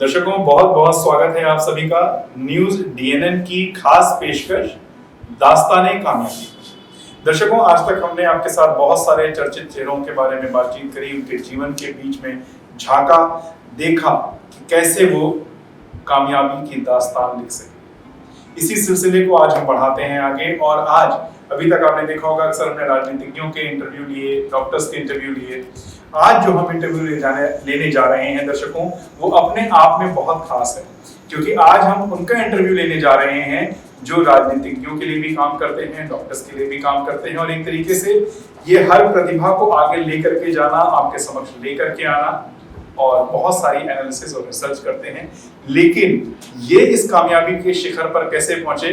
दर्शकों, बहुत बहुत स्वागत है आप सभी का न्यूज डीएनएन की खास पेशकश दास्ताने कामयाबी। दर्शकों, आज तक हमने आपके साथ बहुत सारे चर्चित चेहरों के बारे में बातचीत करी, उनके जीवन के बीच में झांका, देखा कि कैसे वो कामयाबी की दास्तान लिख सके। इसी सिलसिले को आज हम बढ़ाते हैं आगे। और आज अभी तक आपने देखा होगा अक्सर हमने राजनीतिज्ञों के इंटरव्यू लिए, डॉक्टर्स के इंटरव्यू लिए। आज जो हम इंटरव्यू लेने जा रहे हैं दर्शकों, वो अपने आप में बहुत खास है, क्योंकि आज हम उनका इंटरव्यू लेने जा रहे हैं जो राजनीतिज्ञों के लिए भी काम करते हैं, डॉक्टर्स के लिए भी काम करते हैं, और एक तरीके से ये हर प्रतिभा को आगे लेकर के जाना, आपके समक्ष लेकर के आना, और बहुत सारी एनालिसिस और रिसर्च करते हैं। लेकिन ये इस कामयाबी के शिखर पर कैसे पहुंचे,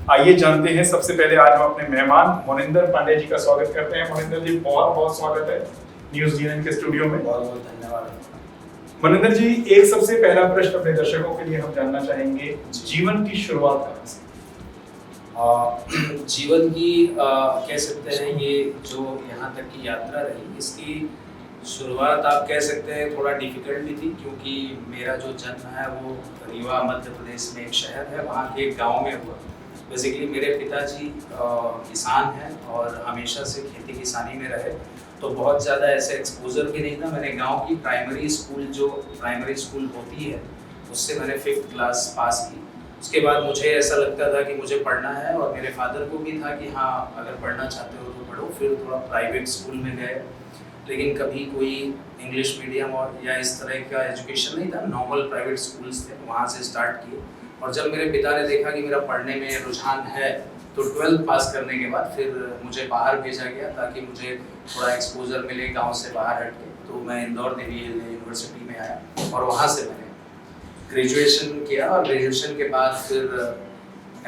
आइए जानते हैं। सबसे पहले आज हम अपने मेहमान मोनिंदर पांडे जी का स्वागत करते हैं। मोनिंदर जी, बहुत बहुत स्वागत है न्यूज डीएनएन के स्टूडियो में। बहुत बहुत धन्यवाद। मोनिंदर जी, एक सबसे पहला प्रश्न अपने दर्शकों के लिए हम जानना चाहेंगे, जीवन की शुरुआत कहाँ से? जीवन की कह सकते हैं ये जो यहाँ तक की यात्रा रही, इसकी शुरुआत आप कह सकते हैं थोड़ा डिफिकल्ट भी थी, क्योंकि मेरा जो जन्म है वो रीवा मध्य प्रदेश में एक शहर है, वहाँ के एक गांव में हुआ। बेसिकली मेरे पिताजी किसान हैं और हमेशा से खेती किसानी में रहे, तो बहुत ज़्यादा ऐसे एक्सपोजर भी नहीं था। मैंने गांव की प्राइमरी स्कूल होती है, उससे मैंने 5th क्लास पास की। उसके बाद मुझे ऐसा लगता था कि मुझे पढ़ना है, और मेरे फादर को भी था कि हाँ, अगर पढ़ना चाहते हो तो पढ़ो। फिर थोड़ा प्राइवेट स्कूल में गए, लेकिन कभी कोई इंग्लिश मीडियम और या इस तरह का एजुकेशन नहीं था, नॉर्मल प्राइवेट स्कूल्स थे, वहाँ से स्टार्ट किए। और जब मेरे पिता ने देखा कि मेरा पढ़ने में रुझान है, तो 12th पास करने के बाद फिर मुझे बाहर भेजा गया, ताकि मुझे थोड़ा एक्सपोजर मिले गांव से बाहर हट के। तो मैं इंदौर देवी यूनिवर्सिटी में आया, और वहाँ से मैंने ग्रेजुएशन किया, और ग्रेजुएशन के बाद फिर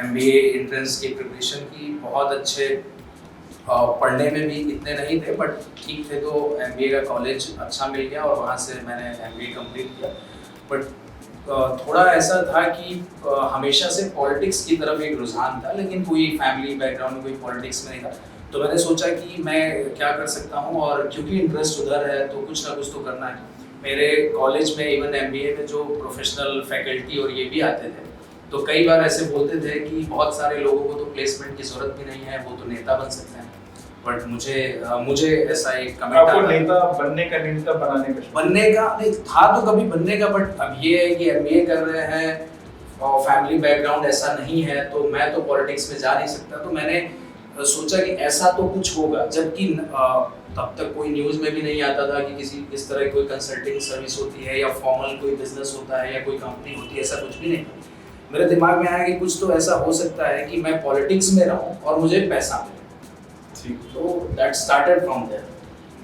MBA एंट्रेंस की प्रिपरेशन की। बहुत अच्छे पढ़ने में भी इतने नहीं थे, बट ठीक थे, तो MBA का कॉलेज अच्छा मिल गया, और वहाँ से मैंने MBA कंप्लीट किया। बट थोड़ा ऐसा था कि हमेशा से पॉलिटिक्स की तरफ एक रुझान था, लेकिन कोई फैमिली बैकग्राउंड कोई पॉलिटिक्स में नहीं था। तो मैंने सोचा कि मैं क्या कर सकता हूँ, और क्योंकि इंटरेस्ट उधर है तो कुछ ना कुछ तो करना है। मेरे कॉलेज में इवन MBA में जो प्रोफेशनल फैकल्टी और ये भी आते थे, तो कई बार ऐसे बोलते थे कि बहुत सारे लोगों को तो प्लेसमेंट की जरूरत भी नहीं है, वो तो नेता बन सकते हैं। बट मुझे ऐसा एक कमेंट आपको नेता बनने का, नेता बनने का नहीं था, तो कभी बनने का। बट अब ये है कि MBA कर रहे हैं और फैमिली बैकग्राउंड ऐसा नहीं है, तो मैं तो पॉलिटिक्स में जा नहीं सकता। तो मैंने सोचा कि ऐसा तो कुछ होगा, जबकि तब तक कोई न्यूज़ में भी नहीं आता था कि किसी इस तरह कोई कंसल्टिंग सर्विस होती है, या फॉर्मल कोई बिजनेस होता है, या कोई कंपनी होती है, ऐसा कुछ भी नहीं था। मेरे दिमाग में आया कि कुछ तो ऐसा हो सकता है कि मैं पॉलिटिक्स में रहूं और मुझे पैसा मिले। तो दैट स्टार्टेड फ्रॉम देयर।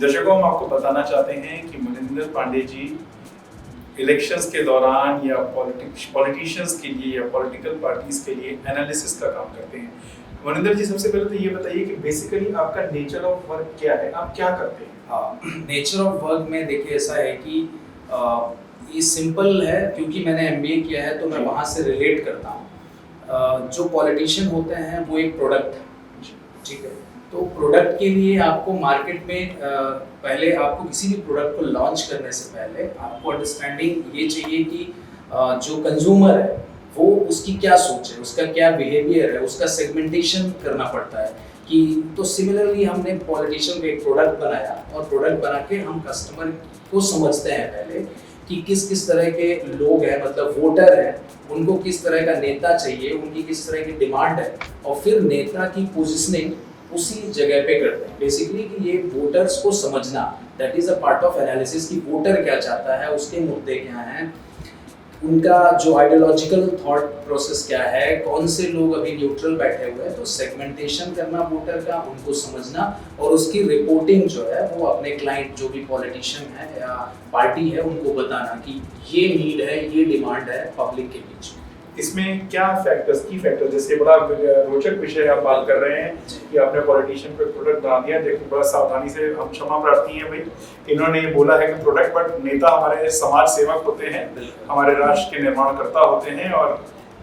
दर्शकों, हम आपको बताना चाहते हैं कि मोनिंदर पांडे जी इलेक्शंस के दौरान या पॉलिटिशियंस के लिए या पॉलिटिकल पार्टीज के लिए एनालिसिस का काम करते हैं। मोनिंदर जी, सबसे पहले तो ये बताइए कि बेसिकली आपका नेचर ऑफ वर्क क्या है, आप क्या करते हैं? हाँ, नेचर ऑफ वर्क में देखिए ऐसा है कि ये सिंपल है, क्योंकि मैंने MBA किया है, तो मैं वहाँ से रिलेट करता हूँ। जो पॉलिटिशियन होते हैं वो एक प्रोडक्ट है, ठीक है। तो प्रोडक्ट के लिए आपको मार्केट में पहले आपको किसी भी प्रोडक्ट को लॉन्च करने से पहले आपको अंडरस्टैंडिंग ये चाहिए कि जो कंज्यूमर है वो उसकी क्या सोच है, उसका क्या बिहेवियर है, उसका सेगमेंटेशन करना पड़ता है कि। तो सिमिलरली हमने पॉलिटिशियन का एक प्रोडक्ट बनाया, और प्रोडक्ट बना के हम कस्टमर को समझते हैं पहले कि किस किस तरह के लोग हैं, मतलब वोटर हैं, उनको किस तरह का नेता चाहिए, उनकी किस तरह की डिमांड है, और फिर नेता की पोजिशनिंग उसी जगह पे करते हैं। बेसिकली कि ये वोटर्स को समझना, that is a part of analysis, कि वोटर क्या चाहता है, उसके मुद्दे क्या हैं, उनका जो आइडियोलॉजिकल थॉट प्रोसेस क्या है, कौन से लोग अभी न्यूट्रल बैठे हुए हैं। तो सेगमेंटेशन करना वोटर का, उनको समझना, और उसकी रिपोर्टिंग जो है वो अपने क्लाइंट जो भी पॉलिटिशियन है या पार्टी है उनको बताना कि ये नीड है, ये डिमांड है पब्लिक के बीच। इसमें क्या फैक्टर्स, की फैक्टर, जैसे बड़ा रोचक विषय आप बात कर रहे हैं कि आपने पॉलिटिशियन पे प्रोडक्ट बना दिया। देखिए, बड़ा सावधानी से, हम क्षमा प्रार्थी हैं भाई, इन्होंने ये बोला है कि प्रोडक्ट, बट नेता हमारे समाज सेवक होते हैं, हमारे राष्ट्र के निर्माणकर्ता होते हैं, और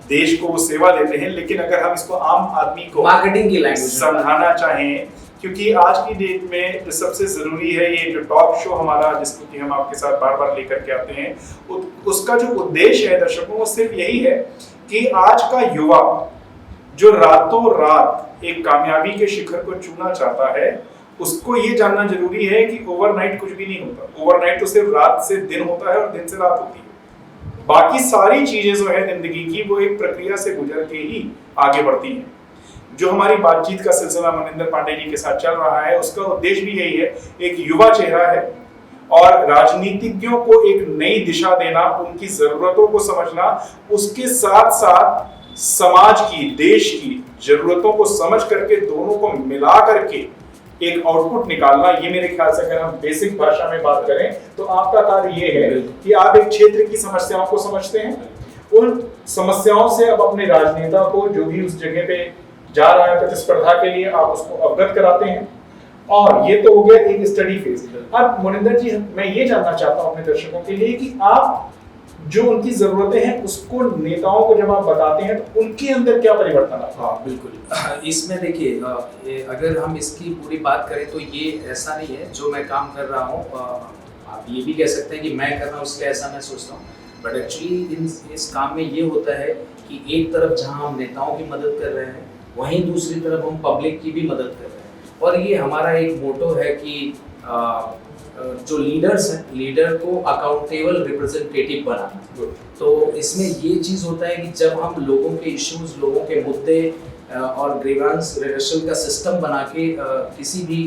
देश को वो सेवा देते हैं। लेकिन अगर हम इसको आम आदमी को मार्केटिंग की लैंग्वेज समझाना चाहें क्योंकि आज की डेट में सबसे ज़रूरी है ये जो टॉक शो हमारा, जिसको कि हम आपके साथ बार बार लेकर के आते हैं, उसका जो उद्देश्य है दर्शकों, वो सिर्फ यही है कि आज का युवा जो रातों रात एक कामयाबी के शिखर को छूना चाहता है, उसको ये जानना जरूरी है कि ओवरनाइट कुछ भी नहीं होता। ओवरनाइट तो सिर्फ रात से दिन होता है और दिन से रात होती है। बाकी सारी चीजें जो है जिंदगी की, वो एक प्रक्रिया से गुजर के ही आगे बढ़ती हैं। जो हमारी बातचीत का सिलसिला मनिंदर पांडे जी के साथ चल रहा है, उसका उद्देश्य भी यही है, एक युवा चेहरा है और राजनीतिज्ञों को एक नई दिशा देना, उनकी जरूरतों को समझना, उसके साथ साथ समाज की, देश की जरूरतों को समझ करके दोनों को मिला करके एक आउटपुट निकालना। ये मेरे ख्याल से अगर हम बेसिक भाषा में बात करें तो आपका कार्य ये है कि आप एक क्षेत्र की समस्याओं को समझते हैं, उन समस्याओं से अब अपने राजनेता को, जो भी उस जगह पे जा रहा है प्रतिस्पर्धा के लिए, आप उसको अवगत कराते हैं। और ये तो हो गया एक स्टडी फेज। अब मोनिंदर जी, मैं ये जानना चाहता हूं अपने दर्शकों के लिए कि आप जो उनकी जरूरतें हैं उसको नेताओं को जब आप बताते हैं तो उनके अंदर क्या परिवर्तन आता है? हाँ बिल्कुल, इसमें देखिए, अगर हम इसकी पूरी बात करें तो ये ऐसा नहीं है जो मैं काम कर रहा हूँ, आप ये भी कह सकते हैं कि मैं कर रहा हूँ इसलिए ऐसा मैं सोचता हूँ, बट एक्चुअली इस काम में ये होता है कि एक तरफ जहाँ हम नेताओं की मदद कर रहे हैं, वहीं दूसरी तरफ हम पब्लिक की भी मदद कर रहे हैं। और ये हमारा एक मोटो है कि जो लीडर्स हैं, लीडर को अकाउंटेबल रिप्रेजेंटेटिव बनाना। तो इसमें ये चीज़ होता है कि जब हम लोगों के इश्यूज, लोगों के मुद्दे और ग्रीवेंस रिडक्शन का सिस्टम बना के किसी भी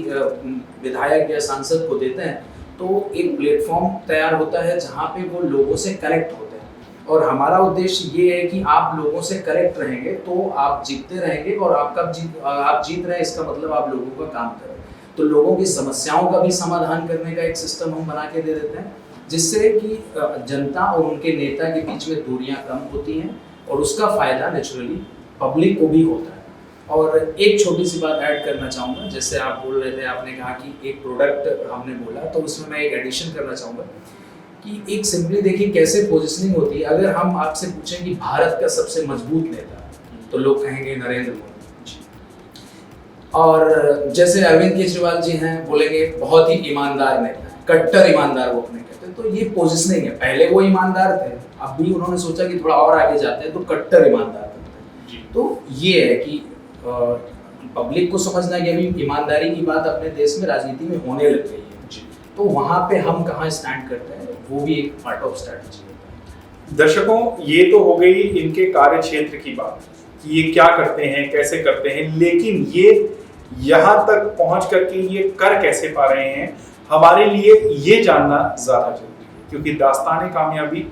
विधायक या सांसद को देते हैं, तो एक प्लेटफॉर्म तैयार होता है जहाँ पे वो लोगों से कनेक्ट होते हैं। और हमारा उद्देश्य ये है कि आप लोगों से कनेक्ट रहेंगे तो आप जीतते रहेंगे, और आप जीत रहे हैं इसका मतलब आप लोगों का काम कर रहे हैं। तो लोगों की समस्याओं का भी समाधान करने का एक सिस्टम हम बना के दे देते हैं, जिससे कि जनता और उनके नेता के बीच में दूरियां कम होती हैं, और उसका फायदा नेचुरली पब्लिक को भी होता है। और एक छोटी सी बात ऐड करना चाहूँगा, जैसे आप बोल रहे थे, आपने कहा कि एक प्रोडक्ट हमने बोला, तो उसमें मैं एक एडिशन करना चाहूँगा कि एक सिंपली देखिए कैसे पोजिशनिंग होती है। अगर हम आपसे पूछें कि भारत का सबसे मजबूत नेता, तो लोग कहेंगे नरेंद्र मोदी। और जैसे अरविंद केजरीवाल जी हैं, बोलेंगे बहुत ही ईमानदार नेता, कट्टर ईमानदार वो अपने कहते हैं। तो ये पोजिशनिंग है, पहले वो ईमानदार थे, अब भी उन्होंने सोचा कि थोड़ा और आगे जाते हैं तो कट्टर ईमानदार बनते हैं। तो ये है कि पब्लिक को समझना कि अभी ईमानदारी की बात अपने देश में राजनीति में होने लग गई है, तो वहाँ पे हम कहाँ स्टैंड करते हैं, वो भी एक पार्ट ऑफ स्ट्रैटेजी है। दर्शकों, ये तो हो गई इनके कार्य क्षेत्र की बात कि ये क्या करते हैं, कैसे करते हैं, लेकिन ये यहाँ तक पहुँच करके ये कर कैसे पा रहे हैं, हमारे लिए ये जानना ज़्यादा जरूरी है। क्योंकि दास्तान कामयाबी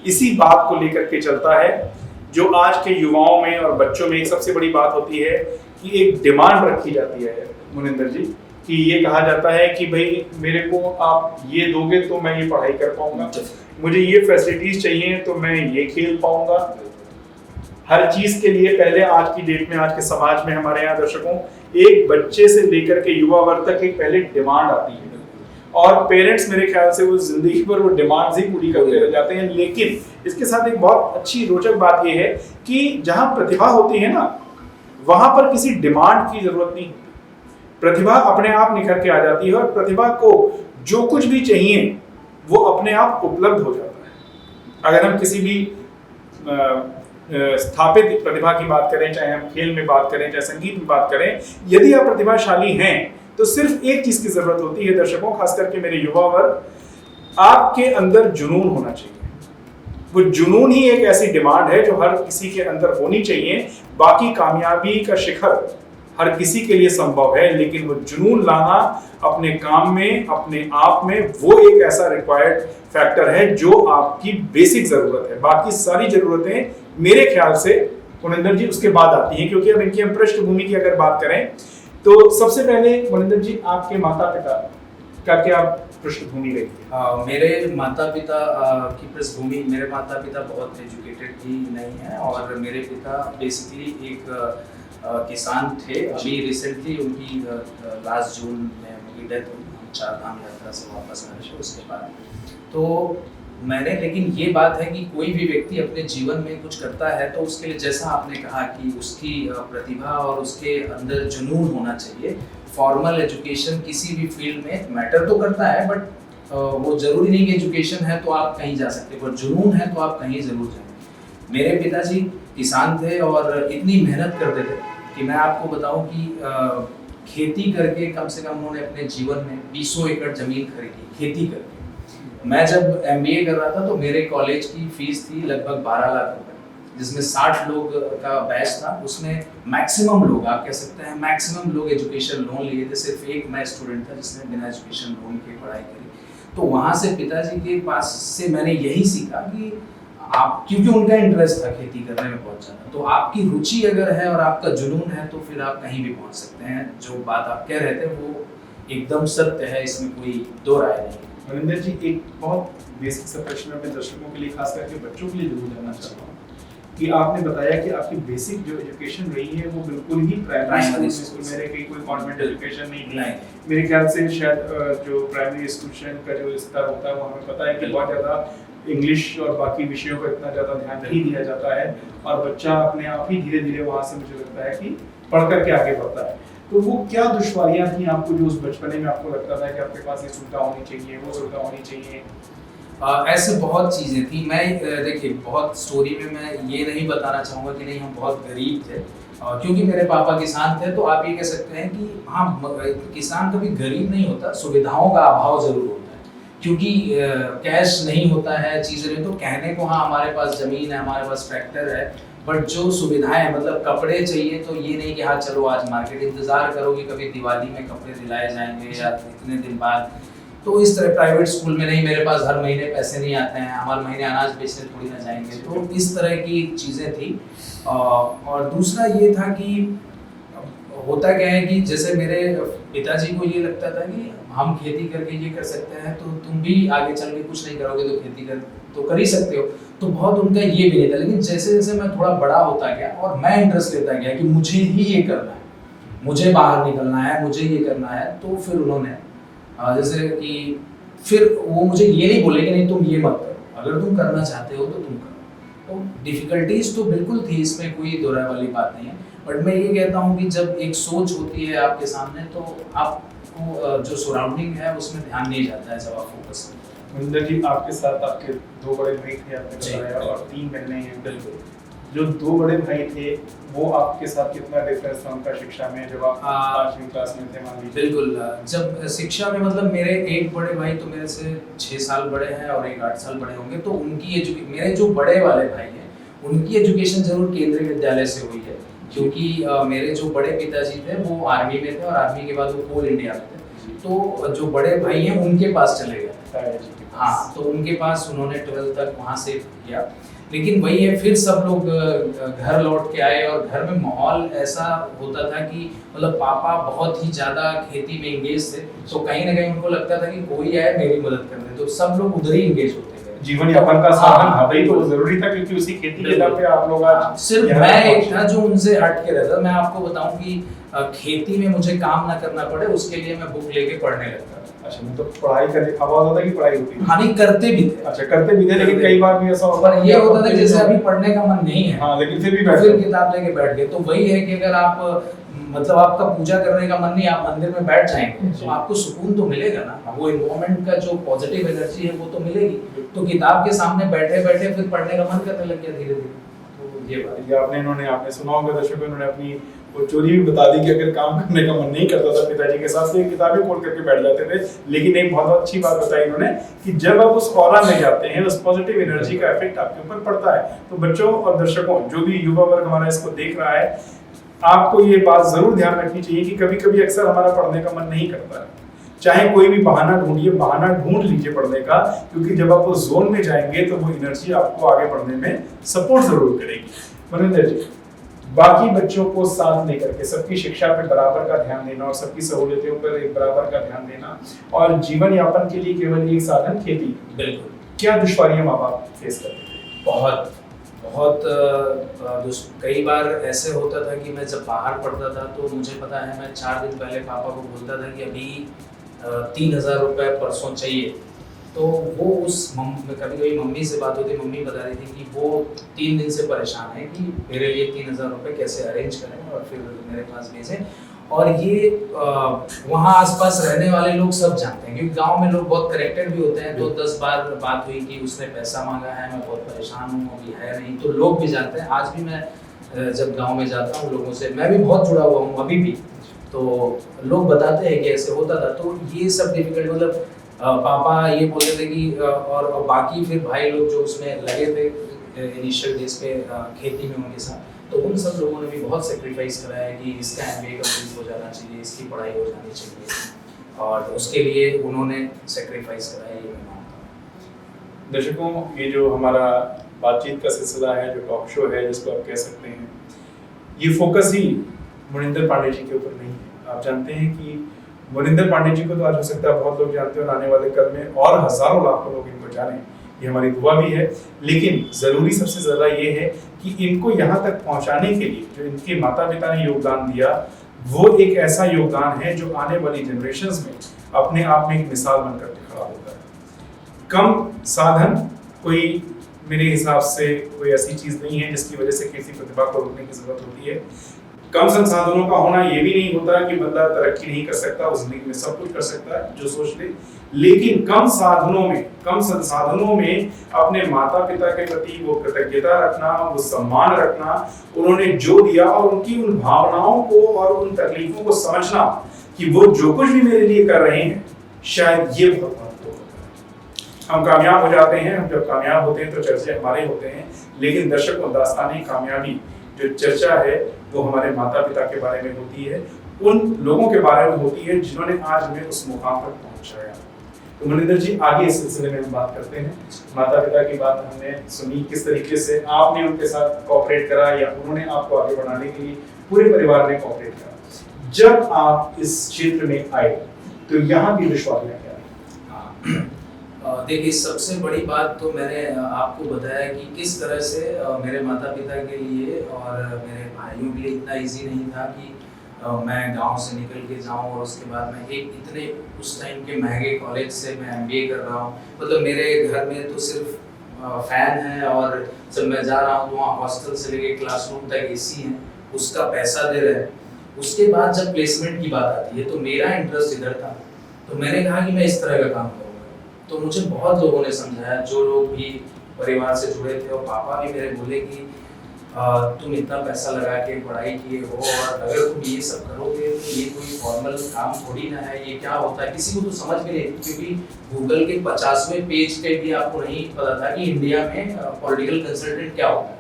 इसी बात को लेकर के चलता है, जो आज के युवाओं में और बच्चों में एक सबसे बड़ी बात होती है कि एक डिमांड रखी जाती है मुनिंदर जी, कि ये कहा जाता है कि भाई मेरे को आप ये दोगे तो मैं ये पढ़ाई कर पाऊंगा, मुझे ये फैसिलिटीज चाहिए तो मैं ये खेल पाऊंगा। हर चीज के लिए पहले, आज की डेट में, आज के समाज में, हमारे यहाँ दर्शकों, एक बच्चे से लेकर के युवा वर्ग तक एक पहले डिमांड आती है, और पेरेंट्स मेरे ख्याल से वो जिंदगी भर वो डिमांड्स ही पूरी करते रह जाते हैं। लेकिन इसके साथ एक बहुत अच्छी रोचक बात ये है कि जहाँ प्रतिभा होती है ना, वहां पर किसी डिमांड की जरूरत नहीं होती, प्रतिभा अपने आप निखर के आ जाती है, और प्रतिभा को जो कुछ भी चाहिए वो अपने आप उपलब्ध हो जाता है। अगर हम किसी भी स्थापित प्रतिभा की बात करें, चाहे हम खेल में बात करें, चाहे संगीत में बात करें, यदि आप प्रतिभाशाली हैं तो सिर्फ एक चीज की जरूरत होती है दर्शकों, खास करके मेरे युवा वर्ग, आपके अंदर जुनून होना चाहिए। वो जुनून ही एक ऐसी डिमांड है जो हर किसी के अंदर होनी चाहिए। बाकी कामयाबी का शिखर हर किसी के लिए संभव है, लेकिन वो जुनून लाना अपने काम में, अपने आप में, वो एक ऐसा रिक्वायर्ड फैक्टर है जो आपकी बेसिक जरूरत है। बाकी सारी जरूरतें मेरे ख्याल से मुनिंदर जी उसके बाद आती हैं, क्योंकि अब इनकी हम पृष्ठभूमि की अगर बात करें तो सबसे पहले मुनिंदर जी, आपके माता पिता का क्या पृष्ठभूमि रही है? मेरे माता पिता की पृष्ठभूमि, मेरे माता पिता बहुत एजुकेटेड भी नहीं है, और मेरे पिता बेसिकली एक किसान थे। अभी रिसेंटली उनकी लास्ट जून में उनकी डेथ हुई, 4 धाम यात्रा से वापस आने से उसके बाद। तो मैंने, लेकिन ये बात है कि कोई भी व्यक्ति अपने जीवन में कुछ करता है तो उसके लिए, जैसा आपने कहा कि उसकी प्रतिभा और उसके अंदर जुनून होना चाहिए। फॉर्मल एजुकेशन किसी भी फील्ड में मैटर तो करता है, बट वो ज़रूरी नहीं कि एजुकेशन है तो आप कहीं जा सकते, पर जुनून है तो आप कहीं ज़रूर जाएंगे। मेरे पिताजी किसान थे और इतनी मेहनत करते थे कि मैं आपको बताऊं कि खेती करके कम से कम उन्होंने अपने जीवन में 20 एकड़ ज़मीन खरीदी खेती करके। मैं जब MBA कर रहा था तो मेरे कॉलेज की फीस थी लगभग 12 लाख रुपए, जिसमें 60 लोग का बैच था। उसमें मैक्सिमम लोग, आप कह सकते हैं मैक्सिमम लोग एजुकेशन लोन लिए थे। सिर्फ एक मैं स्टूडेंट था जिसने बिना एजुकेशन लोन के पढ़ाई करी। तो वहाँ से पिताजी के पास से मैंने यही सीखा कि आप, क्योंकि उनका इंटरेस्ट था खेती करने में बहुत ज़्यादा, तो आपकी रुचि अगर है और आपका जुनून है तो फिर आप कहीं भी पहुँच सकते हैं। जो बात आप कह रहे थे वो एकदम सत्य है, इसमें कोई दो राय नहीं। मनिंदर जी, एक बहुत बेसिक सा प्रश्न अपने दर्शकों के लिए, खास करके बच्चों के लिए जरूर जानना चाहता हूँ कि आपने बताया कि आपकी बेसिक जो एजुकेशन रही है वो बिल्कुल ही प्राइमरी स्कूल में रही, कोई कॉन्वेंट एजुकेशन नहीं। मेरे ख्याल से शायद जो प्राइमरी इंस्टीट्यूशन का जो स्तर होता है वो हमें पता है कि बहुत ज़्यादा इंग्लिश और बाकी विषयों पर इतना ज़्यादा ध्यान नहीं दिया जाता है और बच्चा अपने आप ही धीरे धीरे वहाँ से, मुझे लगता है कि पढ़ करके आगे बढ़ता है। तो वो क्या दुश्वारियां थी आपको जो उस बचपने में आपको लगता था कि आपके पास ये सुविधा होनी चाहिए, वो सुविधा होनी चाहिए? ऐसे बहुत चीज़ें थी। मैं देखिए, बहुत स्टोरी में मैं ये नहीं बताना चाहूँगा कि नहीं हम बहुत गरीब थे, क्योंकि मेरे पापा किसान थे। तो आप ये कह सकते हैं कि हाँ, किसान कभी गरीब नहीं होता, सुविधाओं का अभाव ज़रूर होता है, क्योंकि कैश नहीं होता है, चीज़ें नहीं। तो कहने को हाँ हमारे पास ज़मीन है, हमारे पास ट्रैक्टर है, बट जो सुविधाएं, मतलब कपड़े चाहिए तो ये नहीं कि हाँ चलो आज मार्केट, इंतज़ार करो कि कभी दिवाली में कपड़े दिलाए जाएंगे या इतने दिन बाद। तो इस तरह प्राइवेट स्कूल में नहीं, मेरे पास हर महीने पैसे नहीं आते हैं, हमारे महीने अनाज बेचने थोड़ी ना जाएंगे। तो इस तरह की चीज़ें थी। और दूसरा ये था कि होता क्या है कि जैसे मेरे पिताजी को ये लगता था कि हम खेती करके ये कर सकते हैं, तो तुम भी आगे चल के कुछ नहीं करोगे तो खेती कर तो कर ही सकते हो। तो बहुत उनका ये भी नहीं था। लेकिन जैसे जैसे मैं थोड़ा बड़ा होता गया और मैं इंटरेस्ट लेता गया कि मुझे ही ये करना है, मुझे बाहर निकलना है, मुझे ये करना है, तो फिर उन्होंने जैसे कि फिर वो मुझे ये नहीं बोले कि नहीं तुम ये मत करो, अगर तुम करना चाहते हो तो तुम करो। तो डिफ़िकल्टीज तो बिल्कुल थी, इसमें कोई दो राय वाली बात नहीं है। बट मैं ये कहता हूँ कि जब एक सोच होती है आपके सामने तो आपको जो सराउंडिंग है उसमें ध्यान नहीं जाता है जब आप फोकस करते हैं। मनिंदर जी, आपके साथ आपके 2 बड़े भाई थे आपने बताया और 3 बहनें हैं। बिल्कुल। जो 2 बड़े भाई थे वो आपके साथ कितना डिफरेंस था उनका शिक्षा में जब आप 5वीं क्लास में थे, मान लीजिए? बिल्कुल। जब शिक्षा में, मतलब मेरे एक बड़े भाई तो मेरे से 6 साल बड़े हैं और एक 8 साल बड़े होंगे। तो उनकी मेरे जो बड़े वाले भाई हैं उनकी एजुकेशन जरूर केंद्रीय विद्यालय से हुई है, क्योंकि मेरे जो बड़े पिताजी थे वो आर्मी में थे और आर्मी के बाद वो कोल इंडिया में थे। तो जो बड़े भाई हैं उनके पास चले गए। हाँ, तो उनके पास उन्होंने 12th तक वहाँ से किया। लेकिन वही है, फिर सब लोग घर लौट के आए और घर में माहौल ऐसा होता था कि मतलब पापा बहुत ही ज़्यादा खेती में इंगेज थे। तो कहीं ना कहीं उनको लगता था कि कोई आए मेरी मदद करने, तो सब लोग उधर ही इंगेज होते थे। जीवन यापन का साधन था भाई, तो जरूरी था, क्योंकि उसी खेती के दम पे आप लोग आज सिर्फ मैं एक था जो उनसे हट के रहता। मैं आपको बताऊं कि खेती में मुझे काम ना करना पड़े उसके लिए मैं बुक लेके पढ़ने लगता था। अच्छा, मतलब पढ़ाई करने आवाज होता कि पढ़ाई होती? हाँ, नहीं करते भी थे। अच्छा, करते भी थे, लेकिन कई बार भी ऐसा होता है, ये होता था जैसे अभी पढ़ने का मन नहीं है, हाँ, लेकिन फिर भी फिर किताब लेके बैठ गए। तो वही है कि अगर आप मतलब आपका पूजा करने का मन नहीं, आप मंदिर में बैठ जाएंगे तो आपको सुकून तो मिलेगा ना, वो एनवायरनमेंट का जो पॉजिटिव एनर्जी है वो तो मिलेगी। तो किताब के सामने बैठे बैठे फिर पढ़ने का मन करने लग गया धीरे धीरे। तो ये बात आपने सुना होगा दर्शकों, इन्होंने अपनी वो चोरी भी बता दी कि अगर काम करने का मन नहीं करता था पिताजी के साथ तो किताबें खोल करके बैठ जाते थे। लेकिन एक बहुत अच्छी बात बताई इन्होंने कि जब आप उस ऑरा में जाते हैं, उस पॉजिटिव एनर्जी का इफेक्ट आपके ऊपर पड़ता है। तो बच्चों और दर्शकों, जो भी युवा वर्ग हमारा इसको देख रहा है, आपको ये बात जरूर ध्यान रखनी चाहिए कि कभी कभी अक्सर हमारा पढ़ने का मन नहीं करता है, चाहे कोई भी बहाना ढूंढिए, बहाना ढूंढ लीजिए पढ़ने का, क्योंकि जब आप उस जोन में जाएंगे तो वो एनर्जी आपको आगे बढ़ने में सपोर्ट जरूर करेगी। मनिंदर जी, बाकी बच्चों को साथ लेकर के सबकी शिक्षा पे बराबर का ध्यान देना और सबकी सहूलियतों पर एक बराबर का ध्यान देना और जीवन यापन के लिए केवल एक साधन खेती, बिल्कुल, क्या दुश्वारियां माँ बाप फेस करते हैं? बहुत कई बार ऐसे होता था कि मैं जब बाहर पढ़ता था तो मुझे पता है मैं 4 दिन पहले पापा को बोलता था कि अभी 3,000 रुपये परसों चाहिए, तो वो कभी कभी मम्मी से बात होती, मम्मी बता रही थी कि वो 3 दिन से परेशान है कि मेरे लिए 3,000 रुपये कैसे अरेंज करें और फिर मेरे पास भेजें। और ये वहाँ आसपास रहने वाले लोग सब जानते हैं, क्योंकि गांव में लोग बहुत करेक्टेड भी होते हैं। तो 10 बार बात हुई कि उसने पैसा मांगा है, मैं बहुत परेशान हूँ, अभी है नहीं, तो लोग भी जानते हैं। आज भी मैं जब गांव में जाता हूँ लोगों से, मैं भी बहुत जुड़ा हुआ हूँ अभी भी, तो लोग बताते हैं कि ऐसे होता था। तो ये सब डिफिकल्ट, मतलब पापा ये बोलते थे कि और बाकी फिर भाई लोग जो उसमें लगे थे इनिशियल डेज पे खेती में उनके साथ, तो उन सब लोगों ने भी बहुत सेक्रीफाइस करा है कि इसका MBA कंप्लीट हो जाना चाहिए, इसकी पढ़ाई हो जानी चाहिए, और उसके लिए उन्होंने सेक्रीफाइस करा है, ये मैं मानता हूँ। दर्शकों, ये जो हमारा बातचीत का सिलसिला है, जो टॉक शो है जिसको आप कह सकते हैं, ये फोकस ही मोनिंदर पांडे जी के ऊपर नहीं है। आप जानते हैं कि मोनिंदर पांडे जी को तो आज हो सकता है बहुत लोग जानते हैं, और आने वाले कल में और हजारों लाखों लोग इनको जाने, ये हमारी दुआ भी है। लेकिन जरूरी सबसे ज्यादा ये है कि इनको यहाँ तक पहुँचाने के लिए जो इनके माता पिता ने योगदान दिया, वो एक ऐसा योगदान है जो आने वाली जनरेशंस में अपने आप में एक मिसाल बनकर खड़ा होता है। कम साधन कोई मेरे हिसाब से कोई ऐसी चीज नहीं है जिसकी वजह से किसी प्रतिभा को रोकने की जरूरत होती है। कम संसाधनों का होना ये भी नहीं होता कि बंदा तरक्की नहीं कर सकता, उस जिंदगी में सब कुछ कर सकता है जो सोच ले, लेकिन कम संसाधनों में अपने माता पिता के प्रति वो कृतज्ञता रखना, वो सम्मान रखना, उन्होंने जो दिया और उनकी उन भावनाओं को और उन तकलीफों को समझना कि वो जो कुछ भी मेरे लिए कर रहे हैं, शायद ये बहुत महत्वपूर्ण होता है। हम कामयाब हो जाते हैं, हम जब कामयाब होते हैं तो चर्चे हमारे होते हैं, लेकिन दर्शकों, दास्तानी कामयाबी जो चर्चा है वो हमारे माता पिता के बारे में होती है, उन लोगों के बारे में होती है जिन्होंने आज हमें उस मुकाम पर पहुंचाया। तो मोनिंदर जी, आगे इस सिलसिले में हम बात करते हैं। माता पिता की बात हमने सुनी, किस तरीके से आपने उनके साथ कोऑपरेट करा या उन्होंने आपको आगे बढ़ाने के लिए पूरे परिवार ने कोऑपरेट करा। जब आप इस क्षेत्र में आए तो यहाँ की दुश्वारियां क्या रही? देखिए, सबसे बड़ी बात तो मैंने आपको बताया कि किस तरह से मेरे माता पिता के लिए और मेरे भाइयों के लिए इतना इजी नहीं था कि मैं गांव से निकल के जाऊं और उसके बाद मैं एक इतने उस टाइम के महंगे कॉलेज से मैं MBA कर रहा हूं। मतलब मेरे घर में तो सिर्फ फैन है, और जब मैं जा रहा हूं तो वहाँ हॉस्टल से लेके क्लासरूम तक AC है, उसका पैसा दे रहे हैं। उसके बाद जब प्लेसमेंट की बात आती है तो मेरा इंटरेस्ट इधर था, तो मैंने कहा कि मैं इस तरह का काम करूँगा। तो मुझे बहुत लोगों ने समझाया, जो लोग भी परिवार से जुड़े थे, और पापा भी मेरे बोले कि तुम इतना पैसा लगा के पढ़ाई किए हो, और अगर तुम ये सब करोगे तो ये कोई फॉर्मल काम थोड़ी ना है, ये क्या होता है, किसी को तो समझ भी नहीं थी, क्योंकि गूगल के 50वें पेज पे भी आपको नहीं पता था कि इंडिया में पॉलिटिकल कंसल्टेंट क्या होता है।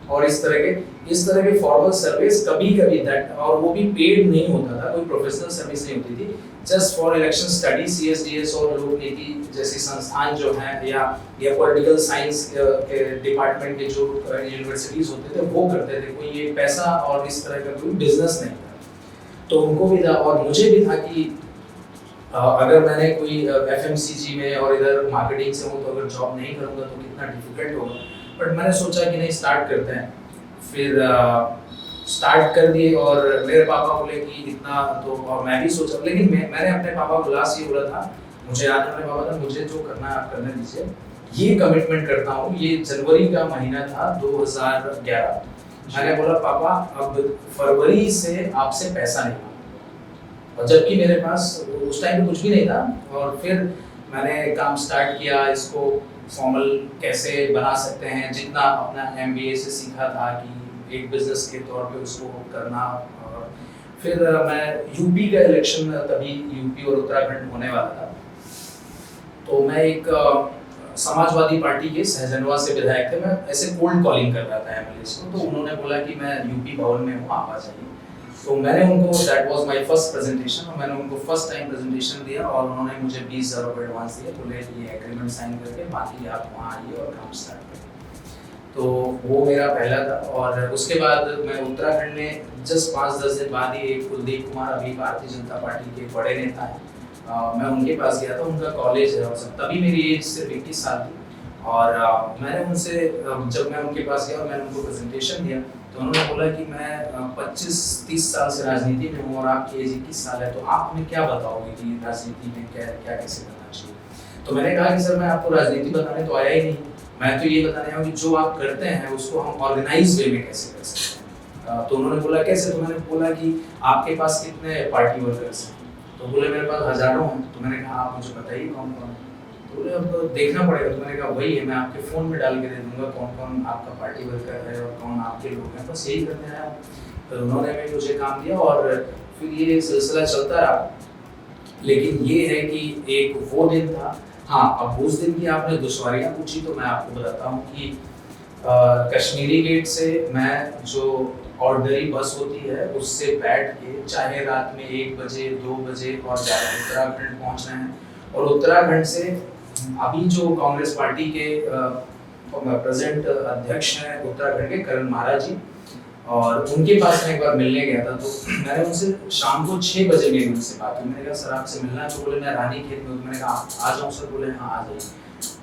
और इस तरह के फॉर्मल सर्विस कभी दैट, और वो भी पेड नहीं होता था, कोई प्रोफेशनल सर्विस नहीं होती थी, just for election study. CSDS और लोक नीति जैसी संस्थान जो हैं, या पॉलिटिकल साइंस के डिपार्टमेंट के जो यूनिवर्सिटीज होते थे वो करते थे, कोई ये पैसा और इस तरह का कोई बिजनेस नहीं था। तो उनको भी था और मुझे भी था कि अगर मैंने कोई FMCG में और इधर मार्केटिंग से हूँ तो अगर जॉब नहीं करूँगा तो कितना डिफिकल्ट होगा। बट मैंने सोचा कि नहीं, स्टार्ट करते हैं। फिर स्टार्ट कर दिए, और मेरे पापा बोले कि इतना तो, और मैं भी सोचा, लेकिन मैंने अपने पापा को लास्ट ये बोला था, मुझे याद है, मेरे पापा था, मुझे जो करना है आप करने दीजिए, ये कमिटमेंट करता हूँ। ये जनवरी का महीना था 2011। मैंने बोला पापा, अब फरवरी से आपसे पैसा नहीं मांगूंगा, और जबकि मेरे पास उस टाइम कुछ भी नहीं था। और फिर मैंने काम स्टार्ट किया, इसको फॉर्मल कैसे बना सकते हैं, जितना अपना MBA से सीखा था कि एक बिजनेस के तौर पे उसको करना। और फिर मैं यूपी का इलेक्शन, तभी यूपी और उत्तराखंड होने वाला था, तो मैं एक समाजवादी पार्टी के सहजनवा से विधायक थे, मैं ऐसे कोल्ड कॉलिंग कर रहा था MLAs को, तो उन्होंने बोला कि मैं यूपी भवन में हूँ, आप आ जाइए। तो मैंने उनको, that was my first presentation, और मैंने उनको फर्स्ट टाइम प्रेजेंटेशन दिया, और उन्होंने मुझे 20,000 रुपये एडवांस दिए, बोले ये एग्रीमेंट साइन करके बाकी आप वहाँ आइए और काम स्टार्ट करें। तो वो मेरा पहला था। और उसके बाद मैं उत्तराखंड में जस्ट 5-10 दिन बाद ही एक कुलदीप कुमार, अभी भारतीय जनता पार्टी के बड़े नेता हैं, मैं उनके पास गया था, उनका कॉलेज है, और तभी मेरी एज सिर्फ 21 साल थी। और मैंने उनसे, जब मैं उनके पास गया और मैंने उनको प्रेजेंटेशन दिया, तो उन्होंने बोला कि मैं 25-30 साल से राजनीति में हूँ और आपकी एज 21 साल है, तो आप हमें क्या बताओगे कि राजनीति में क्या कैसे करना चाहिए। तो मैंने कहा कि सर मैं आपको राजनीति बताने तो आया ही नहीं, मैं तो ये बताने आया हूँ कि जो आप करते हैं उसको हम ऑर्गेनाइज वे में कैसे कर सकते हैं। तो उन्होंने बोला कैसे, तो मैंने बोला कि आपके पास कितने पार्टी वर्कर्स हैं, तो बोले मेरे पास हजारों हैं। तो मैंने कहा आप मुझे बताइए कौन कौन। तो बोले अब देखना पड़ेगा। तो मैंने कहा वही है, मैं आपके फ़ोन में डाल के दे दूँगा कौन कौन आपका पार्टी वर्कर है और कौन आपके लोग हैं, बस यही करने आया। तो उन्होंने भी मुझे काम दिया और फिर ये सिलसिला चलता रहा। लेकिन ये है कि एक वो दिन था, हाँ अब उस दिन की आपने दुश्वारियाँ पूछी तो मैं आपको बताता हूँ कि कश्मीरी गेट से मैं जो ऑर्डनरी बस होती है उससे बैठ के चाहे रात में 1 बजे 2 बजे और जाकर उत्तराखंड पहुँचना है। और उत्तराखंड से अभी जो कांग्रेस पार्टी के प्रेजेंट अध्यक्ष हैं उत्तराखंड के करण महाराज जी, और उनके पास मैं एक बार मिलने गया था। तो मैंने उनसे शाम को 6 बजे मेरी उनसे बात हुई। मैंने कहा सर आपसे मिलना है, तो बोले मैं रानीखेत में हूँ। मैंने कहा आ जाऊँ सर, बोले हाँ आ जाइए।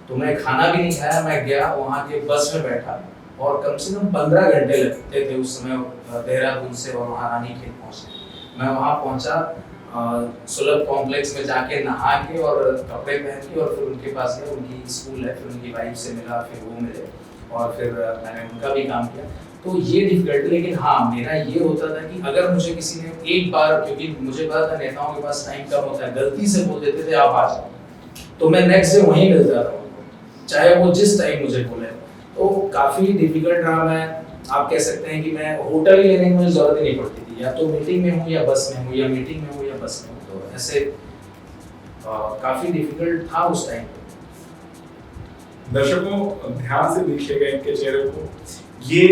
तो मैं खाना भी नहीं खाया, मैं गया वहाँ के बस में बैठा और कम से कम 15 घंटे लगते थे उस समय देहरादून से और वहाँ रानीखेत पहुँचने। मैं वहाँ पहुँचा, सुलभ कॉम्प्लेक्स में जाके नहा के और कपड़े पहन के और फिर उनके पास गया, उनकी स्कूल है, फिर उनकी वाइफ से मिला, फिर वो मिले और फिर मैंने उनका भी काम किया। तो ये डिफिकल्ट, लेकिन हाँ मेरा ये होता था कि अगर मुझे किसी ने एक बार, क्योंकि मुझे पता था नेताओं के पास टाइम कम होता है, गलती से बोल देते थे आप आ जाओ, तो मैं नेक्स्ट डे वहीं मिलता था उनको, चाहे वो जिस टाइम मुझे बोले। तो काफ़ी डिफिकल्ट रहा। मैं आप कह सकते हैं कि मैं होटल लेने की मुझे ज़रूरत ही नहीं पड़ती थी, या तो मीटिंग में हूँ या बस में हूँ, या मीटिंग में हूँ या बस में हूँ। तो ऐसे काफ़ी डिफिकल्ट था उस टाइम। दर्शकों ध्यान से देखिएगा इनके चेहरे को, ये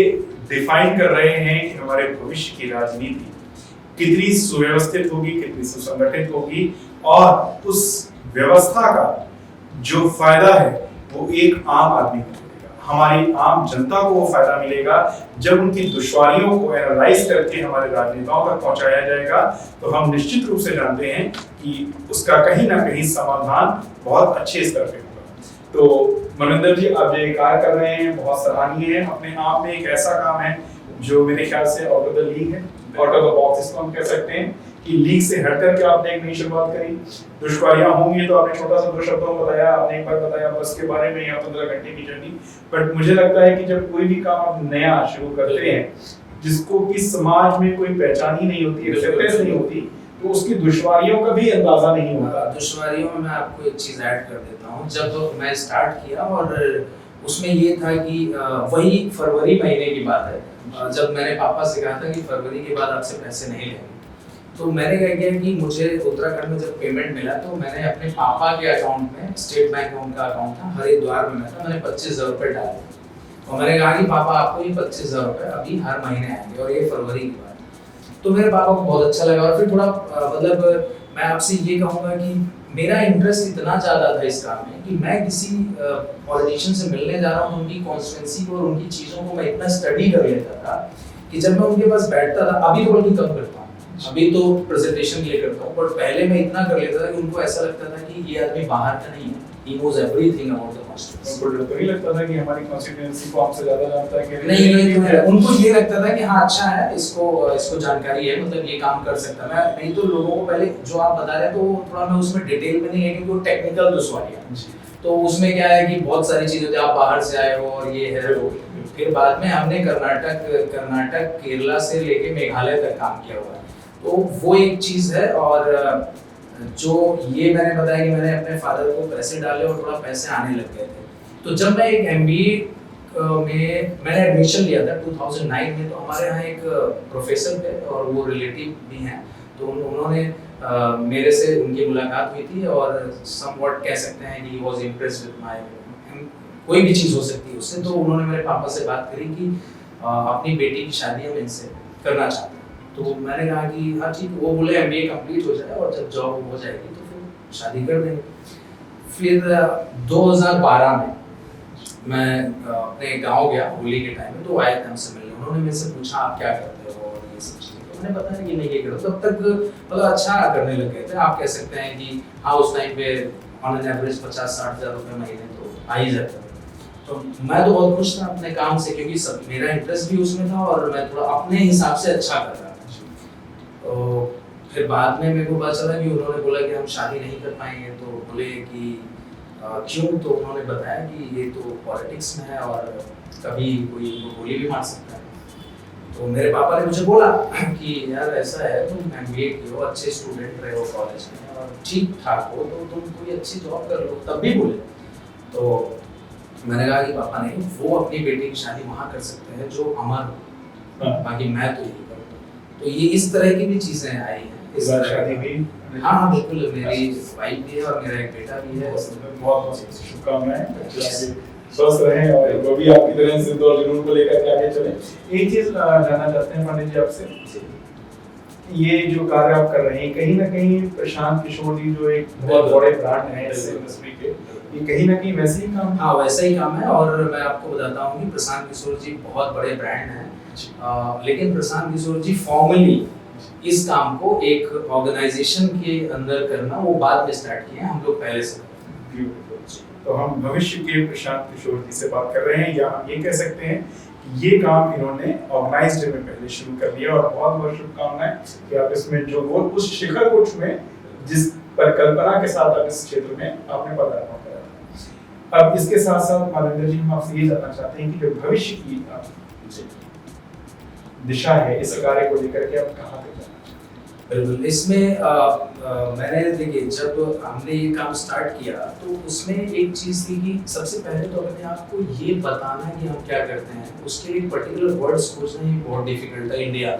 डिफाइन कर रहे हैं कि हमारे भविष्य की राजनीति कितनी सुव्यवस्थित होगी, कितनी सुसंगठित होगी, और उस व्यवस्था का जो फायदा है वो एक आम आदमी को मिलेगा, हमारी आम जनता को वो फायदा मिलेगा। जब उनकी दुश्वारियों को एनालाइज करके हमारे राजनेताओं तक पहुंचाया जाएगा तो हम निश्चित रूप से जानते हैं कि उसका कहीं ना कहीं समाधान बहुत अच्छे स्तर पे होगा। तो मनविंदर जी, आप जो कार्य कर रहे हैं बहुत सराहनीय है, अपने आप में एक ऐसा काम है जो मेरे ख्याल से आउट ऑफ द लीग है, आउट ऑफ द बॉक्स इसको हम कह सकते हैं कि लीग से हटकर के आपने एक नई शुरुआत करी। दुश्वारियां होंगी तो आपने छोटा सा 2 शब्दों में बताया, आपने एक बार बताया बस के बारे में या 15 घंटे की जर्नी। बट मुझे लगता है कि जब कोई भी काम आप नया शुरू करते हैं जिसको कि समाज में कोई पहचान ही नहीं होती, एक्सेप्टेंस नहीं होती, तो उसकी दुश्वारियों का भी अंदाजा नहीं होता। दुश्वारियों में मैं आपको एक चीज़ ऐड कर देता हूँ। जब मैं स्टार्ट किया और उसमें ये था कि वही फरवरी महीने की बात है, जब मैंने पापा से कहा था कि फरवरी के बाद आपसे पैसे नहीं लेंगे। तो मैंने क्या किया कि मुझे उत्तराखंड में जब पेमेंट मिला तो मैंने अपने पापा के अकाउंट में, स्टेट बैंक में उनका अकाउंट था, हरिद्वार में था, मैंने 25,000 रुपये डाले और मैंने कहा कि पापा आपको ये 25,000 रुपये अभी हर महीने आएंगे, और ये फरवरी की बात। तो मेरे पापा को बहुत अच्छा लगा। और फिर थोड़ा मतलब मैं आपसे ये कहूँगा कि मेरा इंटरेस्ट इतना ज़्यादा था इस काम में कि मैं किसी पॉलिटिशियन से मिलने जा रहा हूँ, उनकी कॉन्स्टिट्यूंसी को और उनकी चीज़ों को मैं इतना स्टडी कर लेता था कि जब मैं उनके पास बैठता था, अभी तो बल्कि कम करता हूँ, अभी तो प्रेजेंटेशन के लिए करता हूँ, बट पहले मैं इतना कर लेता था कि उनको ऐसा लगता था कि ये आदमी बाहर का नहीं है, he knows everything about the constituency। उनको तो नहीं लगता था कि हमारी कॉन्स्टिट्यूएंसी को हमसे ज्यादा जानता है कि नहीं, उनको ये लगता था कि हाँ अच्छा है, इसको जानकारी है, मतलब ये काम कर सकता है। मैं नहीं तो लोगों को पहले जो आप बता रहे हैं तो थोड़ा मैं उसमें डिटेल में नहीं है क्योंकि वो टेक्निकल दुश्वारियां, तो उसमें क्या है कि बहुत सारी चीजें आप बाहर से आए हो और ये है वो। फिर बाद में हमने कर्नाटक केरला से लेके मेघालय तक काम किया हुआ है, तो वो एक चीज है। और जो ये मैंने बताया कि मैंने अपने फादर को पैसे डाले और थोड़ा पैसे आने लग गए थे। तो जब मैं एक MBA में मैंने एडमिशन लिया था 2009 में, तो हमारे यहाँ एक प्रोफेसर थे और वो रिलेटिव भी हैं, तो उन्होंने मेरे से उनकी मुलाकात हुई थी और समवॉट कह सकते हैं कि he was impressed with my, कोई भी चीज़ हो सकती है उससे। तो उन्होंने मेरे पापा से बात करी कि अपनी बेटी की शादी हम इनसे करना चाहते हैं। तो मैंने कहा कि हाँ ठीक। वो बोले MBA कंप्लीट हो जाए और जब जॉब हो जाएगी तो फिर शादी कर देंगे। फिर 2012 में मैं अपने गांव गया होली के टाइम में, तो आए थे हमसे मिलने। उन्होंने मेरे से पूछा आप क्या करते हो और ये सब चीज़ें, तो मैंने बताया कि मैं ये करता हूँ। तब तक मतलब अच्छा करने लग गए थे। आप कह सकते हैं कि हाँ उस टाइम पे ऑन एन एवरेज 50-60 हज़ार रुपये महीने तो आ ही जाता था। तो मैं तो बहुत खुश था अपने काम से क्योंकि सब मेरा इंटरेस्ट भी उसमें था और मैं थोड़ा अपने हिसाब से अच्छा कर रहा था। तो फिर बाद में मेरे को पता चला कि उन्होंने बोला कि हम शादी नहीं कर पाएंगे, तो बोले कि क्यों? तो उन्होंने बताया कि ये तो पॉलिटिक्स में है और कभी कोई इनको गोली भी मार सकता है। तो मेरे पापा ने मुझे बोला कि यार ऐसा है, तुम MBA की हो, अच्छे स्टूडेंट रहे हो कॉलेज में और ठीक ठाक हो, तो तुम कोई अच्छी जॉब कर लो। तब भी बोले। तो मैंने कहा कि पापा नहीं, वो अपनी बेटी की शादी वहाँ कर सकते हैं जो अमर हो, बाकी मैं तो यही करूँगा। तो ये इस तरह की भी चीज़ें आई हैं। इस बार शादी भी? हाँ बिल्कुल, मेरी वाइफ भी है और मेरा एक बेटा भी है। बहुत बहुत शुभकामनाएं, स्वस्थ रहें और वो भी आपकी तरह जिद और जुनून को लेकर के आगे चले। एक चीज जानना चाहते हैं पंडित जी आपसे, ये जो कार्य आप कर रहे हैं कहीं ना कहीं प्रशांत किशोर जी जो एक बहुत बड़े ब्रांड हैं इस इंडस्ट्री के, ये कहीं ना कहीं वैसे ही काम? हाँ वैसा ही काम है। और मैं आपको बताता हूँ कि प्रशांत किशोर जी बहुत बड़े ब्रांड हैं, लेकिन प्रशांत किशोर जी फॉर्मली इस काम को एक ऑर्गेनाइजेशन के अंदर करना वो बाद में स्टार्ट किए हैं, हम लोग पहले से। तो हम भविष्य के प्रशांत किशोर जी से बात कर रहे हैं, या हम ये कह सकते हैं कि ये काम इन्होंने ऑर्गेनाइज्ड में पहले शुरू कर दिया। और बहुत बहुत शुभकामनाएं कि आप इसमें जो वो उस शिखर को छुए जिस परिकल्पना के साथ आप इस क्षेत्र में आपने पदार्पण करा। अब इसके साथ साथ मानवेंद्र जी, हम आपसे ये जानना चाहते हैं कि जो भविष्य की दिशा है इस कार्य को लेकर के आप कहाँ तक जाना चाहते हैं? बिल्कुल, इसमें मैंने देखिए जब हमने ये काम स्टार्ट किया तो उसमें एक चीज़ थी कि सबसे पहले तो अपने आप को ये बताना कि हम क्या करते हैं, उसके लिए पर्टिकुलर वर्ड्स खोजना ही बहुत डिफिकल्ट था। इंडिया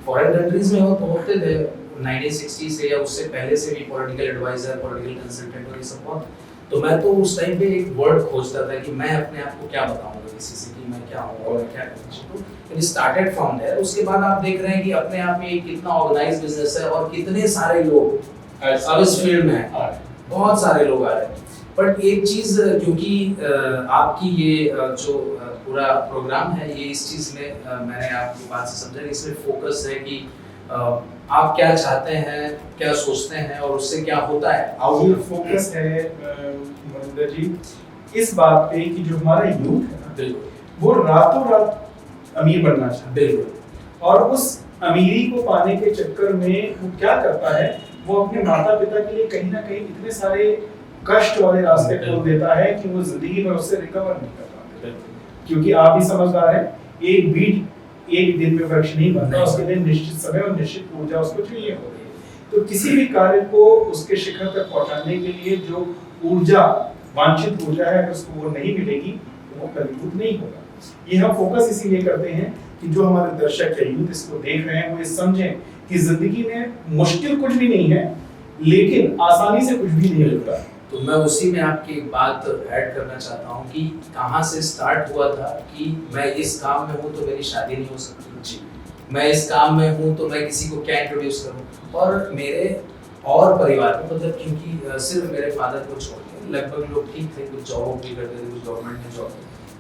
फॉरेन कंट्रीज में होते थे 1960 से या उससे पहले से भी पॉलिटिकल एडवाइजर, पॉलिटिकल कंसल्टेंट और ये सब बहुत। तो मैं तो उस टाइम पे एक वर्ड खोजता था कि मैं अपने आप को क्या बताऊंगा किसी से कि मैं क्या हूँ और क्या करूँ। तो इट स्टार्टेड फ्रॉम देयर। उसके बाद आप देख रहे हैं कि अपने आप में कितना ऑर्गेनाइज्ड बिजनेस है और कितने सारे लोग अब इस फील्ड में हैं, बहुत सारे लोग आ रहे हैं। बट एक चीज़, क्योंकि आपकी ये जो पूरा प्रोग्राम है ये इस चीज़ में मैंने आपकी बात से समझा, इसमें फोकस है कि आप क्या चाहते हैं, क्या सोचते हैं और उससे क्या होता है। ये फोकस है मनिंदर जी इस बात पे कि जो हमारा यूथ है ना, वो रातों रात अमीर बनना चाहता है। बिल्कुल। और उस अमीरी को पाने के चक्कर में वो क्या करता है, वो अपने माता पिता के लिए कहीं ना कहीं इतने सारे कष्ट वाले रास्ते खोल देता है कि वो जिंदगी में उससे रिकवर नहीं कर पाते। क्योंकि आप ही समझदार हैं, एक बीज एक दिन में वृक्ष नहीं बनता, उसके लिए निश्चित समय और निश्चित ऊर्जा उसको चाहिए होती है। तो किसी भी कार्य को उसके शिखर तक पहुंचाने के लिए जो ऊर्जा, वांछित ऊर्जा है, अगर उसको वो नहीं मिलेगी तो वो फलीभूत नहीं होगा। ये हम फोकस इसीलिए करते हैं कि जो हमारे दर्शक या यूथ इसको देख रहे हैं वो ये समझें कि जिंदगी में मुश्किल कुछ भी नहीं है, लेकिन आसानी से कुछ भी नहीं मिलता। तो मैं उसी में आपकी एक बात ऐड करना चाहता हूँ कि कहाँ से स्टार्ट हुआ था कि मैं इस काम में हूँ तो मेरी शादी नहीं हो सकती जी, मैं इस काम में हूँ तो मैं किसी को क्या इंट्रोड्यूस करूँ। और मेरे और परिवार में मतलब क्योंकि सिर्फ मेरे फादर को छोड़ के लगभग लोग ठीक थे, कुछ जॉब भी करते थे, कुछ गवर्नमेंट में जॉब,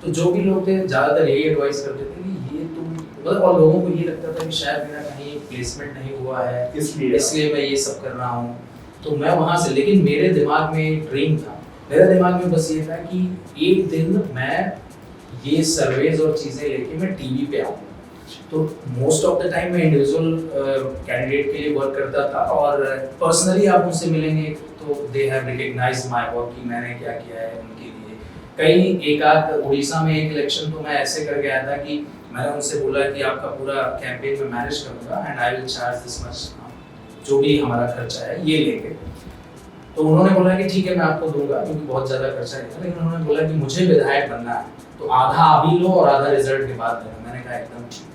तो जो भी लोग थे ज़्यादातर यही एडवाइस करते थे कि ये तुम मतलब, और लोगों को ये लगता था कि शायद मेरा कहीं प्लेसमेंट नहीं हुआ है इसलिए मैं ये सब कर रहा हूँ। तो मैं वहाँ से, लेकिन मेरे दिमाग में एक ड्रीम था, मेरे दिमाग में बस ये था कि एक दिन मैं ये सर्वेज और चीज़ें लेके मैं टीवी पे आऊँ। तो मोस्ट ऑफ द टाइम मैं इंडिविजुअल कैंडिडेट के लिए वर्क करता था और पर्सनली आप उनसे मिलेंगे तो they have recognised my work कि मैंने क्या किया है उनके लिए। कई एक आध उड़ीसा में एक इलेक्शन तो मैं ऐसे कर गया था कि मैंने उनसे बोला कि आपका पूरा कैंपेन में मैनेज करूँगा and I will charge this much, जो भी हमारा खर्चा है ये लेके। तो उन्होंने बोला कि ठीक है मैं आपको दूंगा क्योंकि बहुत ज़्यादा खर्चा है, लेकिन उन्होंने बोला कि मुझे विधायक बनना है तो आधा अभी लो और आधा रिजल्ट के बाद लेना। मैंने कहा एकदम ठीक है।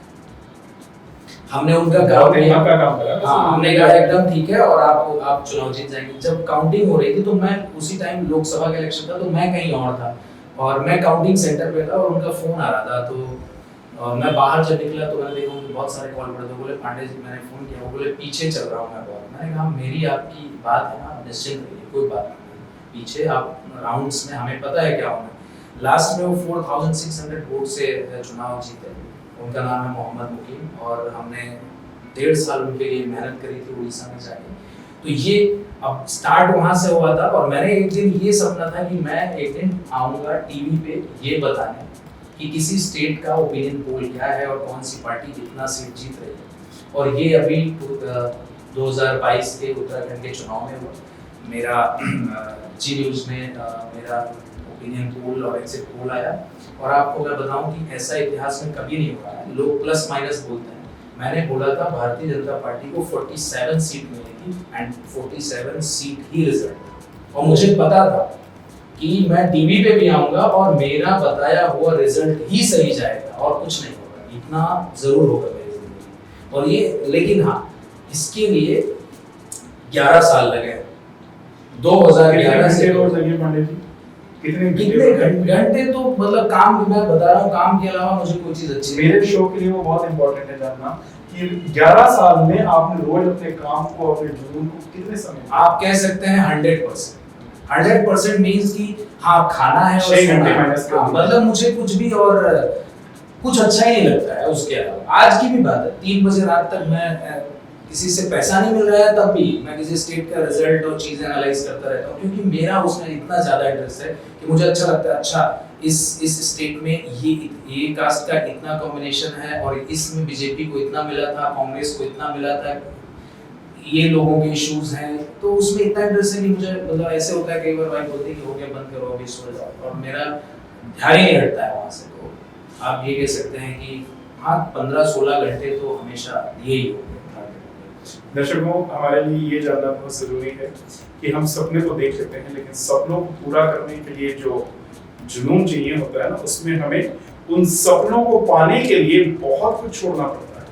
हमने उनका काम किया, हाँ हमने कहा एकदम ठीक है और आप चुनाव जीत जाएंगे। जब काउंटिंग हो रही थी तो मैं उसी टाइम लोकसभा का इलेक्शन था तो मैं कहीं और था और मैं काउंटिंग सेंटर पे था और उनका फ़ोन आ रहा था। तो मैं बाहर जब निकला तो मैंने देखा उनके बहुत सारे कॉल पड़े थे। बोले पांडे जी मैंने फ़ोन किया, वो बोले पीछे चल रहा हूँ मैं बहुत। मैंने कहा मेरी आपकी बात है ना, निश्चिंत रहिए कोई बात नहीं, पीछे आप राउंड्स में हमें पता है क्या होना। लास्ट में वो 4600 वोट से चुनाव जीते। उनका नाम है मोहम्मद मुकीम और हमने 1.5 साल उनके लिए मेहनत करी थी उड़ीसा में जाके। तो ये अब स्टार्ट वहाँ से हुआ था और मैंने एक दिन ये सपना था कि मैं एक दिन आऊँगा टीवी पे ये बताने कि किसी स्टेट का ओपिनियन पोल क्या है और कौन सी पार्टी कितना सीट जीत रही है। और ये अभी 2022 के उत्तराखंड के चुनाव में हुआ। मेरा जी न्यूज़ में मेरा ओपिनियन पोल और एग्जिट पोल आया, और आपको मैं बताऊं कि ऐसा इतिहास में कभी नहीं हुआ है। लोग प्लस माइनस बोलते हैं, मैंने बोला था भारतीय जनता पार्टी को 47 सीट मिलेगी एंड 47 सीट ही रिजल्ट, और मुझे पता था कि मैं टीवी पे भी आऊंगा और मेरा बताया हुआ रिजल्ट ही सही जाएगा और कुछ नहीं होगा, इतना जरूर होगा मेरी जिंदगी। और ये लेकिन हाँ, इसके लिए 11 साल लगे। 2011 से रोज लगे पांडे जी, कितने घंटे तो मतलब काम, मैं बता रहा हूँ, काम के अलावा मुझे कोई चीज अच्छी मेरे शो के लिए वो बहुत इंपॉर्टेंट है जानना कि 11 साल में आपने रोज अपने काम को, अपने जुनून को कितने समय, आप कह सकते हैं 100%। 100% मींस कि हाँ खाना है और 6 घंटे सोना है। माइनस कर दीजिए। मतलब मुझे कुछ भी और कुछ अच्छा ही नहीं लगता है उसके अलावा। आज की भी बात है, 3 बजे रात तक मैं किसी से पैसा नहीं मिल रहा है तब भी मैं किसी स्टेट का रिजल्ट और चीजें एनालाइज करता रहता हूँ, क्योंकि मेरा उसमें इतना ज्यादा इंटरेस्ट है कि मुझे अच्छा लगता है। अच्छा इस स्टेट में ये कास्ट का इतना कॉम्बिनेशन है और इसमें बीजेपी को इतना मिला था, कांग्रेस को इतना मिला था, ये लोगों के इश्यूज हैं, तो उसमें इतना इंटरेस्ट है कि मुझे मतलब ऐसे होता है कई बार भाई बोलते हैं कि हो गया बंद करो अभी सो जाओ, और मेरा ध्यान ही नहीं हटता है वहाँ से। तो आप ये कह सकते हैं कि हाँ 15-16 घंटे तो हमेशा यही हो गए। दर्शकों हमारे लिए ये जानना बहुत जरूरी है कि हम सपने तो देख लेते हैं, लेकिन सपनों को पूरा करने के लिए जो जुनून चाहिए होता है ना, उसमें हमें उन सपनों को पाने के लिए बहुत कुछ छोड़ना पड़ता है।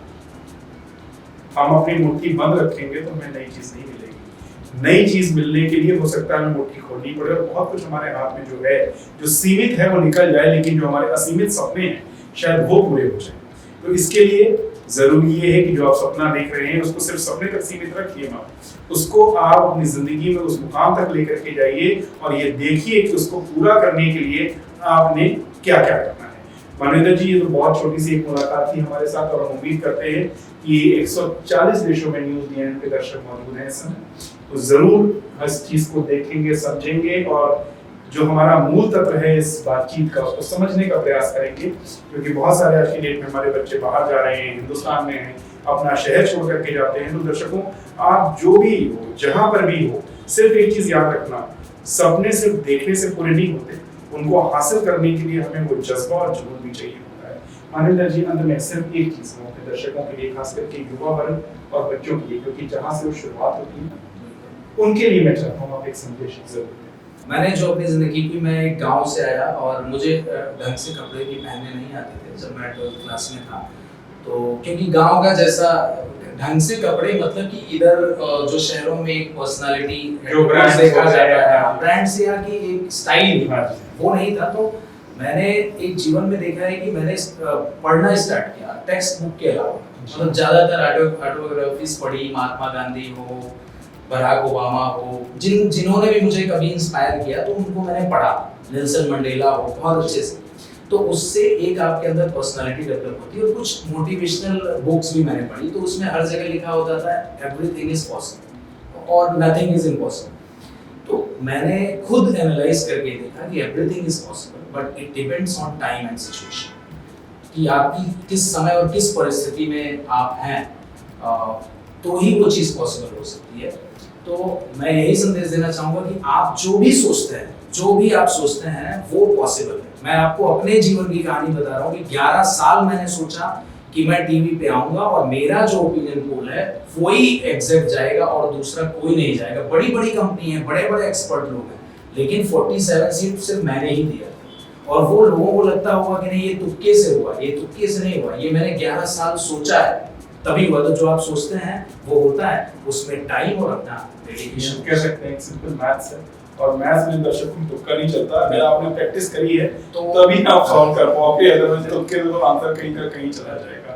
हम अपनी मुट्ठी बंद रखेंगे तो हमें नई चीज नहीं मिलेगी। नई चीज मिलने के लिए हो सकता है हमें मुट्ठी खोलनी पड़े और बहुत कुछ हमारे हाथ में जो है, जो सीमित है वो निकल जाए, लेकिन जो हमारे असीमित सपने हैं शायद वो पूरे हो जाए। तो इसके लिए जरूरी ये है कि जो आप सपना देख रहे हैं उसको सिर्फ सपने तक सीमित रखिए मत, उसको आप अपनी जिंदगी में उस मुकाम तक लेकर के जाइए और ये देखिए कि उसको पूरा करने के लिए आपने क्या क्या करना है। मानवेंद्र जी, ये तो बहुत छोटी सी एक मुलाकात थी हमारे साथ, और हम उम्मीद करते हैं कि 140 देशों में न्यूज़ डीएनएन के दर्शक मौजूद हैं इस समय, तो जरूर इस चीज को देखेंगे, समझेंगे और जो हमारा मूल तत्व है इस बातचीत का उसको समझने का प्रयास करेंगे। क्योंकि बहुत सारे आज की डेट में हमारे बच्चे बाहर जा रहे हैं, हिंदुस्तान में हैं, अपना शहर छोड़ करके जाते हैं। तो दर्शकों, आप जो भी हो, जहां पर भी हो, सिर्फ एक चीज याद रखना, सपने सिर्फ देखने से पूरे नहीं होते, उनको हासिल करने के लिए हमें वो जज्बा और जुनून भी चाहिए होता है। मानवेंद्र जी, अंत में सिर्फ एक चीज मैं अपने दर्शकों के लिए, खास करके युवा वर्ग और बच्चों के लिए, क्योंकि जहां से वो शुरुआत होती है उनके लिए मैं चाहता हूँ आप एक संदेश जरूर दें। मैंने जो अपनी जिंदगी की, मैं एक गांव से आया और मुझे ढंग से कपड़े भी पहनने नहीं आते थे जब मैं 12th क्लास में था। तो क्योंकि गांव का जैसा ढंग से कपड़े, मतलब कि इधर जो शहरों में एक पर्सनालिटी जो ब्रांड देखा जाता है, ब्रांड से या कि एक स्टाइल वो नहीं था। तो मैंने एक जीवन में देखा है कि मैंने पढ़ना स्टार्ट किया टेक्स्ट बुक के अलावा, मतलब ज्यादातर ऑटोबायोग्राफीज पढ़ी, महात्मा गांधी हो, बराक ओबामा हो, जिन्होंने भी मुझे कभी इंस्पायर किया तो उनको मैंने पढ़ा, नेल्सन मंडेला हो, बहुत अच्छे से। तो उससे एक आपके अंदर पर्सनालिटी डेवलप होती है। और कुछ मोटिवेशनल बुक्स भी मैंने पढ़ी, तो उसमें हर जगह लिखा होता था एवरीथिंग इज पॉसिबल और नथिंग इज इम्पॉसिबल। तो मैंने खुद एनालाइज करके देखा कि everything is possible but it depends on time and situation, कि आपकी किस समय और किस परिस्थिति में आप हैं, तो ही वो चीज़ पॉसिबल हो सकती है। तो मैं यही संदेश देना चाहूँगा कि आप जो भी सोचते हैं, जो भी आप सोचते हैं वो पॉसिबल है। मैं आपको अपने जीवन की कहानी बता रहा हूँ कि 11 साल मैंने सोचा कि मैं टीवी पे आऊंगा और मेरा जो ओपिनियन पोल है वही एग्जैक्ट जाएगा और दूसरा कोई नहीं जाएगा। बड़ी बड़ी कंपनी है, बड़े बड़े एक्सपर्ट लोग हैं, लेकिन 47 सीट सिर्फ मैंने ही दिया था। और वो लोगों को लगता होगा कि नहीं ये तुक्के से हुआ, ये तुक्के से नहीं हुआ, ये मैंने 11 साल सोचा है तभी हुआ। तो जो आप सोचते हैं वो होता है, उसमें टाइम और अपना डेडिकेशन। कह सकते हैं एक सिंपल मैथ्स है, और मैथ्स में दर्शकों तुक्का नहीं चलता। अगर आपने प्रैक्टिस करी है तो तभी आप सॉल्व कर पाओगे, अदरवाइज तुक्के तो आंसर कहीं ना कहीं चला जाएगा।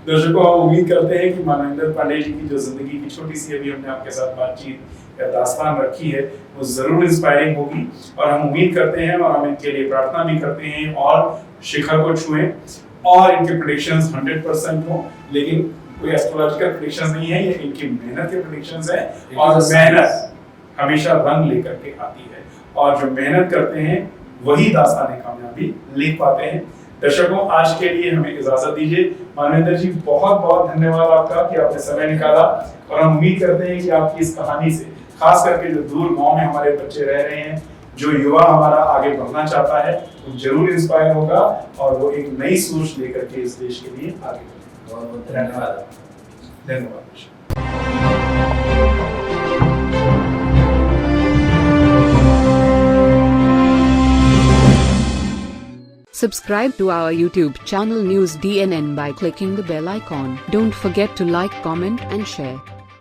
दर्शकों, हम उम्मीद करते हैं कि मानवेंद्र पांडे जी की जो जिंदगी की छोटी सी अभी हमने आपके साथ बातचीत या दास्तान रखी है वो जरूर इंस्पायरिंग होगी, और हम उम्मीद करते हैं और हम इनके लिए प्रार्थना भी करते हैं और शिखर को छुएं और इनके प्रेडिक्शंस 100% हो। लेकिन कोई एस्ट्रोलॉजिकल प्रेडिक्शंस नहीं है, ये इनकी मेहनत के प्रेडिक्शंस हैं, और मेहनत हमेशा रंग लेकर के आती है, और जो मेहनत करते हैं वही दास्तान कामयाबी लिख पाते हैं। दर्शकों, आज के लिए हमें इजाजत दीजिए। मानवेंद्र जी, बहुत बहुत धन्यवाद आपका कि आपने समय निकाला, और हम उम्मीद करते हैं कि आपकी इस कहानी से खास करके जो दूर गांव में हमारे बच्चे रह रहे हैं, जो युवा हमारा आगे बढ़ना चाहता है, वो जरूर इंस्पायर होगा और वो एक नई सोच लेकर के इस देश के लिए आगे बढ़ेगा। बहुत बहुत धन्यवाद। धन्यवाद। Subscribe to our YouTube channel News DNN by clicking the bell icon. Don't forget to like, comment and share.